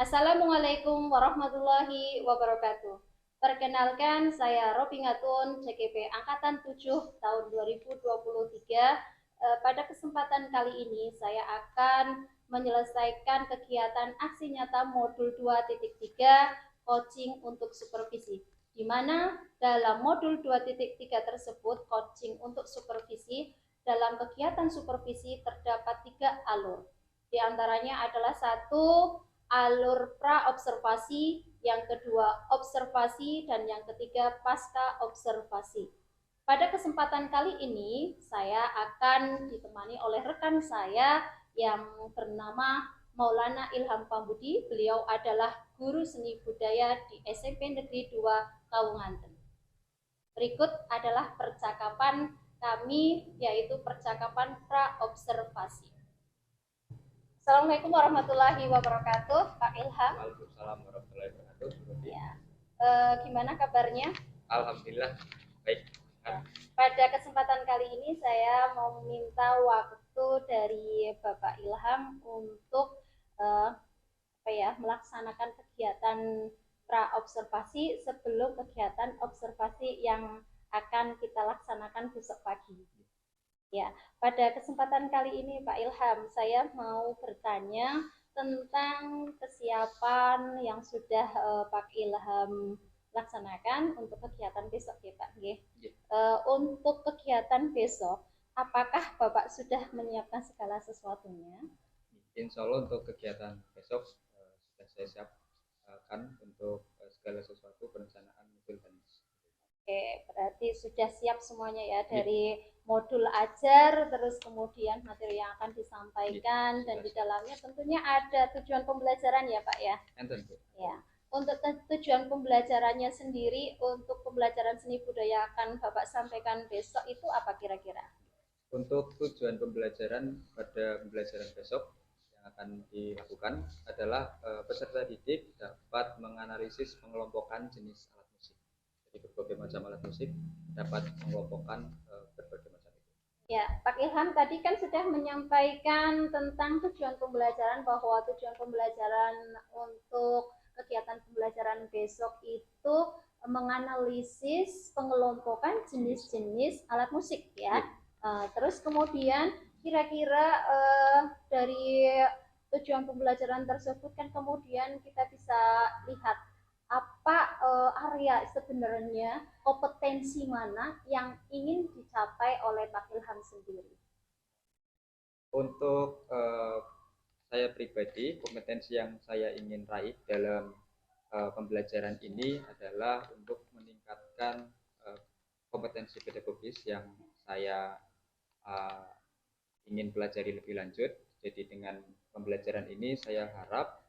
Assalamualaikum warahmatullahi wabarakatuh. Perkenalkan, saya Robi Ngatun, CGP Angkatan 7 tahun 2023. Pada kesempatan kali ini, saya akan menyelesaikan kegiatan aksi nyata modul 2.3 coaching untuk supervisi, di mana dalam modul 2.3 tersebut, coaching untuk supervisi, dalam kegiatan supervisi terdapat 3 alur. Di antaranya adalah satu, alur pra-observasi, yang kedua observasi, dan yang ketiga pasca observasi. Pada kesempatan kali ini saya akan ditemani oleh rekan saya yang bernama Maulana Ilham Pambudi. Beliau adalah guru seni budaya di SMP Negeri 2 Kawunganten. Berikut adalah percakapan kami, yaitu percakapan pra-observasi. Assalamualaikum warahmatullahi wabarakatuh, Pak Ilham. Waalaikumsalam warahmatullahi wabarakatuh. Ya. Gimana kabarnya? Alhamdulillah baik. Ya. Pada kesempatan kali ini saya mau meminta waktu dari Bapak Ilham untuk melaksanakan kegiatan pra-observasi sebelum kegiatan observasi yang akan kita laksanakan besok pagi. Ya, pada kesempatan kali ini Pak Ilham, saya mau bertanya tentang kesiapan yang sudah Pak Ilham laksanakan untuk kegiatan besok ya Pak. Untuk kegiatan besok, apakah Bapak sudah menyiapkan segala sesuatunya? Insya Allah untuk kegiatan besok sudah saya siapkan untuk segala sesuatu perencanaan modul dan Oke, berarti sudah siap semuanya ya, dari modul ajar, terus kemudian materi yang akan disampaikan, dan di dalamnya tentunya ada tujuan pembelajaran ya Pak ya? Tentu. Ya. Untuk tujuan pembelajarannya sendiri, untuk pembelajaran seni budaya akan Bapak sampaikan besok itu apa kira-kira? Untuk tujuan pembelajaran pada pembelajaran besok yang akan dilakukan adalah peserta didik dapat menganalisis pengelompokan jenis alat musik. Jadi berbagai macam alat musik dapat mengelompokkan berbagai macam itu. Ya, Pak Ilham tadi kan sudah menyampaikan tentang tujuan pembelajaran, bahwa tujuan pembelajaran untuk kegiatan pembelajaran besok itu menganalisis pengelompokan jenis-jenis alat musik ya. Terus kemudian kira-kira dari tujuan pembelajaran tersebut kan kemudian kita bisa lihat apa area sebenarnya, kompetensi mana yang ingin dicapai oleh Pak Ilham sendiri. Untuk saya pribadi, kompetensi yang saya ingin raih dalam pembelajaran ini adalah untuk meningkatkan kompetensi pedagogis yang saya ingin pelajari lebih lanjut. Jadi dengan pembelajaran ini saya harap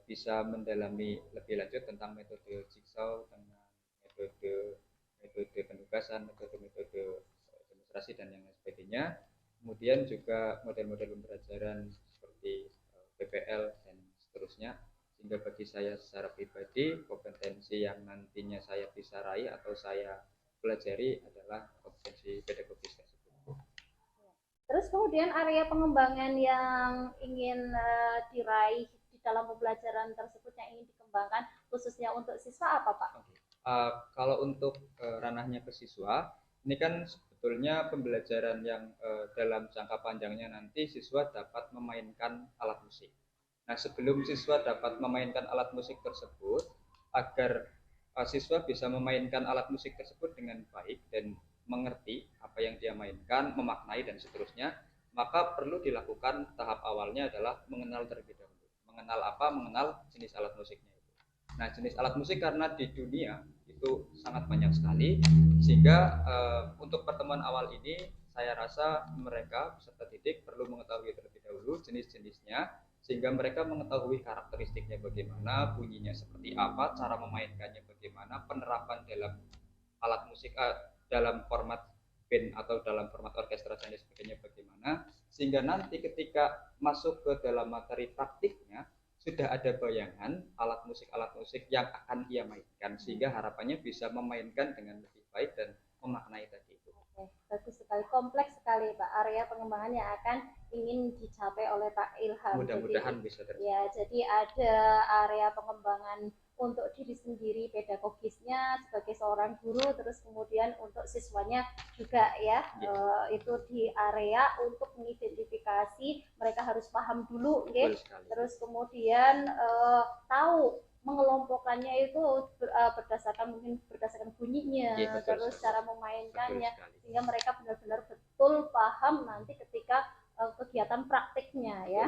bisa mendalami lebih lanjut tentang metode jigsaw, dengan metode penugasan, metode demonstrasi dan yang lain sebagainya. Kemudian juga model-model pembelajaran seperti PPL dan seterusnya, sehingga bagi saya secara pribadi kompetensi yang nantinya saya bisa raih atau saya pelajari adalah kompetensi pedagogis tersebut. Terus kemudian area pengembangan yang ingin diraih di dalam pembelajaran tersebut, yang ingin dikembangkan khususnya untuk siswa apa Pak? Kalau untuk ranahnya ke siswa, ini kan sebetulnya pembelajaran yang dalam jangka panjangnya nanti siswa dapat memainkan alat musik. Nah, sebelum siswa dapat memainkan alat musik tersebut, agar siswa bisa memainkan alat musik tersebut dengan baik dan mengerti apa yang dia mainkan, memaknai dan seterusnya, maka perlu dilakukan tahap awalnya adalah mengenal terlebih dahulu. Mengenal apa? Mengenal jenis alat musiknya itu. Nah, jenis alat musik karena di dunia itu sangat banyak sekali, sehingga untuk pertemuan awal ini saya rasa mereka peserta didik perlu mengetahui terlebih dahulu jenis-jenisnya, sehingga mereka mengetahui karakteristiknya bagaimana, bunyinya seperti apa, cara memainkannya bagaimana, penerapan dalam alat musik dalam format band atau dalam format orkestra dan sebagainya bagaimana, sehingga nanti ketika masuk ke dalam materi praktiknya sudah ada bayangan alat musik yang akan ia mainkan, sehingga harapannya bisa memainkan dengan lebih baik dan memaknai tadi itu. Oke, bagus sekali, kompleks sekali Pak area pengembangan yang akan ingin dicapai oleh Pak Ilham. Mudah-mudahan bisa tercapai. Ya, jadi ada area pengembangan untuk diri sendiri pedagogisnya sebagai seorang guru, terus kemudian untuk siswanya juga ya, itu di area untuk mengidentifikasi mereka harus paham dulu, terus kemudian tahu mengelompokkannya itu berdasarkan bunyinya, terus cara memainkannya, sehingga mereka benar-benar betul paham nanti ketika kegiatan praktiknya ya.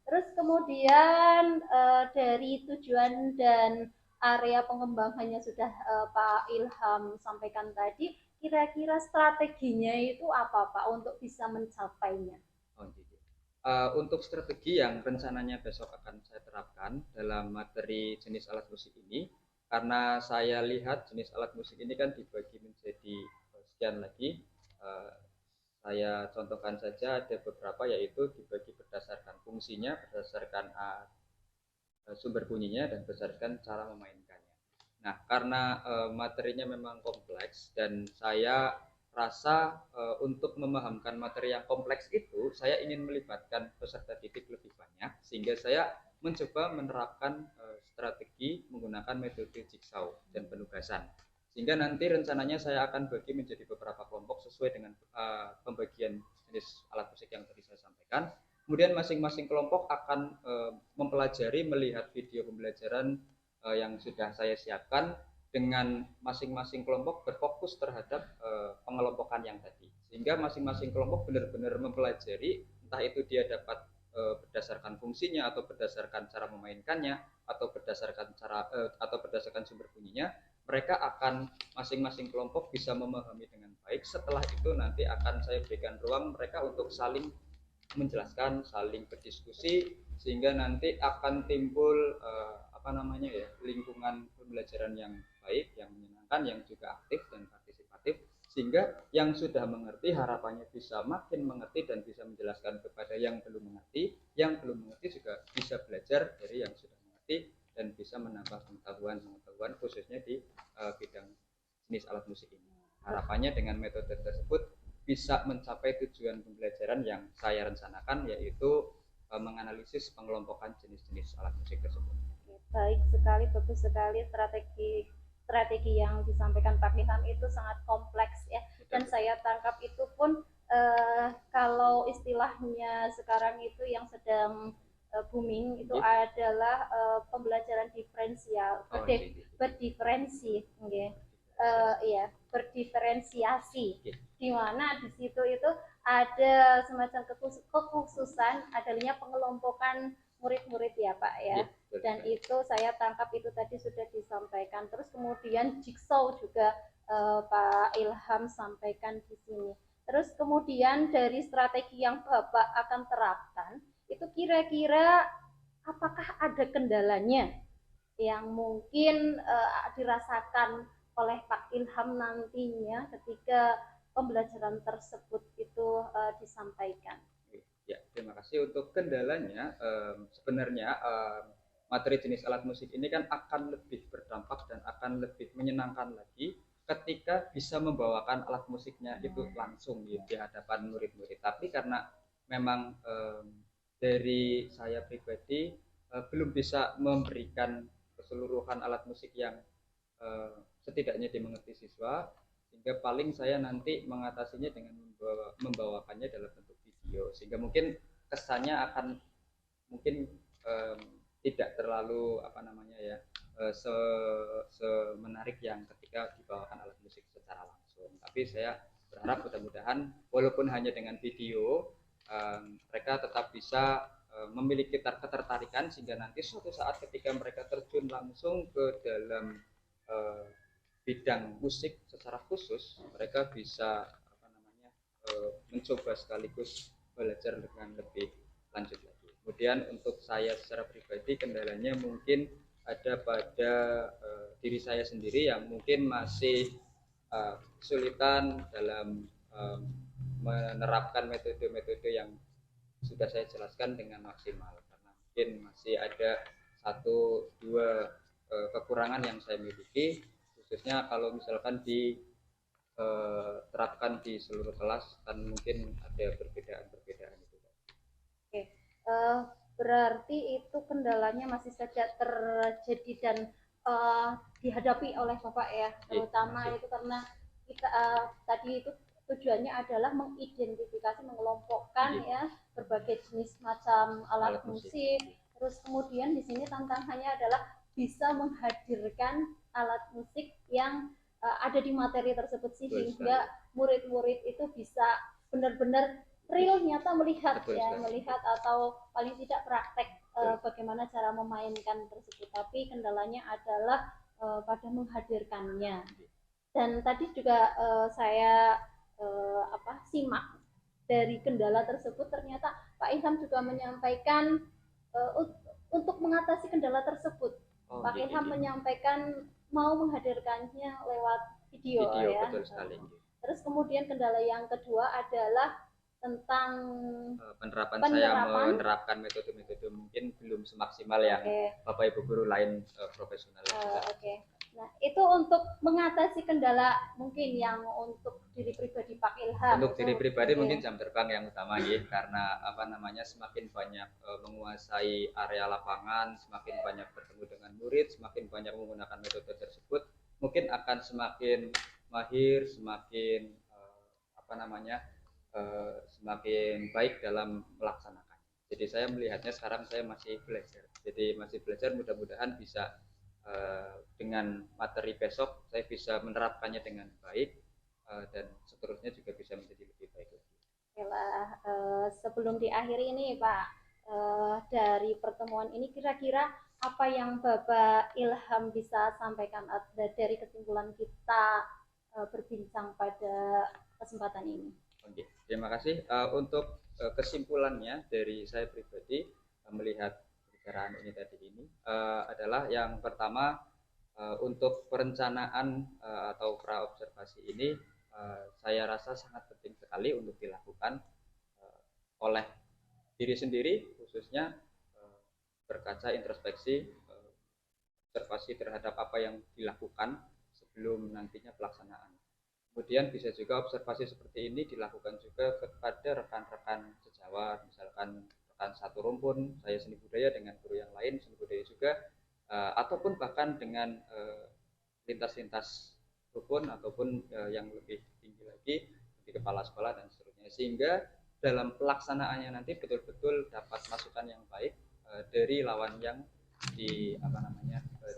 Terus kemudian dari tujuan dan area pengembangannya sudah Pak Ilham sampaikan tadi, kira-kira strateginya itu apa Pak untuk bisa mencapainya? Untuk strategi yang rencananya besok akan saya terapkan dalam materi jenis alat musik ini, karena saya lihat jenis alat musik ini kan dibagi menjadi sekian lagi. Saya contohkan saja ada beberapa, yaitu dibagi berdasarkan fungsinya, berdasarkan sumber bunyinya, dan berdasarkan cara memainkannya. Nah, karena materinya memang kompleks dan saya rasa untuk memahamkan materi yang kompleks itu, saya ingin melibatkan peserta didik lebih banyak, sehingga saya mencoba menerapkan strategi menggunakan metode jigsaw dan penugasan. Sehingga nanti rencananya saya akan bagi menjadi beberapa kelompok sesuai dengan pembagian jenis alat musik yang tadi saya sampaikan. Kemudian masing-masing kelompok akan mempelajari, melihat video pembelajaran yang sudah saya siapkan, dengan masing-masing kelompok berfokus terhadap pengelompokan yang tadi. Sehingga masing-masing kelompok benar-benar mempelajari, entah itu dia dapat berdasarkan fungsinya, atau berdasarkan cara memainkannya, atau berdasarkan sumber bunyinya. Mereka akan masing-masing kelompok bisa memahami dengan baik. Setelah itu nanti akan saya berikan ruang mereka untuk saling menjelaskan, saling berdiskusi, sehingga nanti akan timbul lingkungan pembelajaran yang baik, yang menyenangkan, yang juga aktif dan partisipatif, sehingga yang sudah mengerti harapannya bisa makin mengerti dan bisa menjelaskan kepada yang belum mengerti. Yang belum mengerti juga bisa belajar dari yang sudah mengerti dan bisa menambah pengetahuan khususnya di bidang jenis alat musik ini. Harapannya dengan metode tersebut bisa mencapai tujuan pembelajaran yang saya rencanakan, yaitu menganalisis pengelompokan jenis-jenis alat musik tersebut. Baik sekali, bagus sekali strategi yang disampaikan Pak Ilham itu sangat kompleks ya. Dan saya tangkap itu pun kalau istilahnya sekarang itu yang sedang booming itu adalah pembelajaran diferensial, berdiferensi, berdiferensiasi, di mana di situ itu ada semacam kekhususan adanya pengelompokan murid-murid ya Pak ya. Dan itu saya tangkap itu tadi sudah disampaikan. Terus kemudian jigsaw juga Pak Ilham sampaikan di sini. Terus kemudian dari strategi yang Bapak akan terapkan, itu kira-kira apakah ada kendalanya yang mungkin dirasakan oleh Pak Ilham nantinya ketika pembelajaran tersebut itu disampaikan? Ya, terima kasih. Untuk kendalanya, sebenarnya materi jenis alat musik ini kan akan lebih berdampak dan akan lebih menyenangkan lagi ketika bisa membawakan alat musiknya itu langsung di hadapan murid-murid. Tapi karena memang dari saya pribadi belum bisa memberikan keseluruhan alat musik yang setidaknya dimengerti siswa, sehingga paling saya nanti mengatasinya dengan membawakannya dalam bentuk video, sehingga mungkin kesannya akan mungkin tidak terlalu menarik yang ketika dibawakan alat musik secara langsung. Tapi saya berharap mudah-mudahan walaupun hanya dengan video, mereka tetap bisa memiliki ketertarikan, sehingga nanti suatu saat ketika mereka terjun langsung ke dalam bidang musik secara khusus, mereka bisa mencoba sekaligus belajar dengan lebih lanjut lagi. Kemudian untuk saya secara pribadi, kendalanya mungkin ada pada diri saya sendiri yang mungkin masih kesulitan dalam menerapkan metode-metode yang sudah saya jelaskan dengan maksimal, karena mungkin masih ada 1-2 kekurangan yang saya miliki, khususnya kalau misalkan diterapkan di seluruh kelas kan mungkin ada perbedaan itu. Eh, berarti itu kendalanya masih saja terjadi dan dihadapi oleh Bapak ya, terutama itu karena kita tadi itu tujuannya adalah mengidentifikasi, mengelompokkan ya berbagai jenis macam alat musik. Terus kemudian di sini tantangannya adalah bisa menghadirkan alat musik yang ada di materi tersebut sehingga murid-murid itu bisa benar-benar real nyata melihat melihat atau paling tidak praktek bagaimana cara memainkan tersebut. Tapi kendalanya adalah pada menghadirkannya. Dan tadi juga saya simak dari kendala tersebut, ternyata Pak Ilham juga menyampaikan untuk mengatasi kendala tersebut. Pak Ilham menyampaikan mau menghadirkannya lewat video ya. Betul sekali. Terus kemudian kendala yang kedua adalah tentang penerapan. Saya menerapkan metode-metode mungkin belum semaksimal yang Bapak Ibu guru lain profesional. Nah, itu untuk mengatasi kendala mungkin yang untuk diri pribadi Pak Ilham. Untuk diri pribadi mungkin jam terbang yang utama ya, karena semakin banyak menguasai area lapangan, semakin banyak bertemu dengan murid, semakin banyak menggunakan metode tersebut, mungkin akan semakin mahir, semakin semakin baik dalam melaksanakan. Jadi saya melihatnya sekarang saya masih belajar. Jadi masih belajar, mudah-mudahan bisa dengan materi besok saya bisa menerapkannya dengan baik dan seterusnya juga bisa menjadi lebih baik lagi. Sebelum diakhiri ini Pak, dari pertemuan ini kira-kira apa yang Bapak Ilham bisa sampaikan dari kesimpulan kita berbincang pada kesempatan ini? Oke, terima kasih. Untuk kesimpulannya dari saya pribadi melihat pembicaraan ini tadi adalah yang pertama, untuk perencanaan atau praobservasi ini saya rasa sangat penting sekali untuk dilakukan oleh diri sendiri, khususnya berkaca introspeksi, observasi terhadap apa yang dilakukan sebelum nantinya pelaksanaan. Kemudian bisa juga observasi seperti ini dilakukan juga kepada rekan-rekan sejawat, misalkan rekan satu rumpun, saya seni budaya dengan guru yang lain seni budaya juga, ataupun bahkan dengan lintas-lintas rukun ataupun yang lebih tinggi lagi di kepala sekolah dan seterusnya, sehingga dalam pelaksanaannya nanti betul-betul dapat masukan yang baik dari lawan yang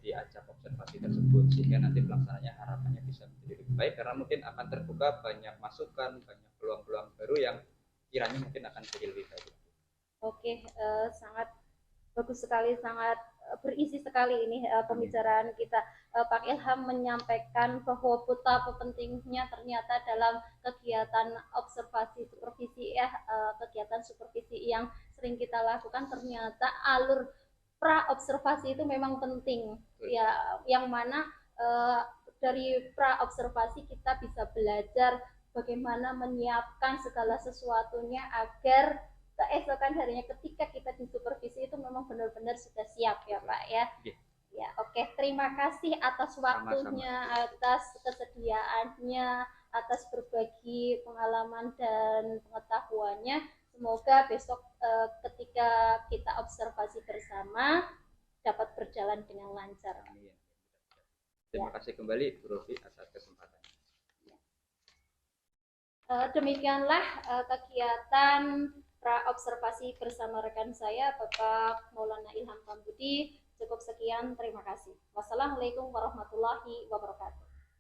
diajak observasi tersebut, sehingga nanti pelaksananya harapannya bisa menjadi lebih baik karena mungkin akan terbuka banyak masukan, banyak peluang-peluang baru yang kiranya mungkin akan jadi lebih baik. Oke, sangat bagus sekali, sangat berisi sekali ini pembicaraan kita. Pak Ilham menyampaikan bahwa betapa pentingnya ternyata dalam kegiatan observasi supervisi kegiatan supervisi yang sering kita lakukan, ternyata alur pra observasi itu memang penting ya, yang mana dari pra observasi kita bisa belajar bagaimana menyiapkan segala sesuatunya agar keesokan harinya ketika kita disupervisi itu memang benar-benar sudah siap ya Pak ya. Ya, oke, terima kasih atas waktunya, atas kesediaannya, atas berbagi pengalaman dan pengetahuannya. Semoga besok ketika kita observasi bersama dapat berjalan dengan lancar. Amin. Terima kasih kembali Bu Rofi atas kesempatannya. Demikianlah kegiatan pra-observasi bersama rekan saya Bapak Maulana Ilham Pambudi. Cukup sekian, terima kasih. Wassalamualaikum warahmatullahi wabarakatuh.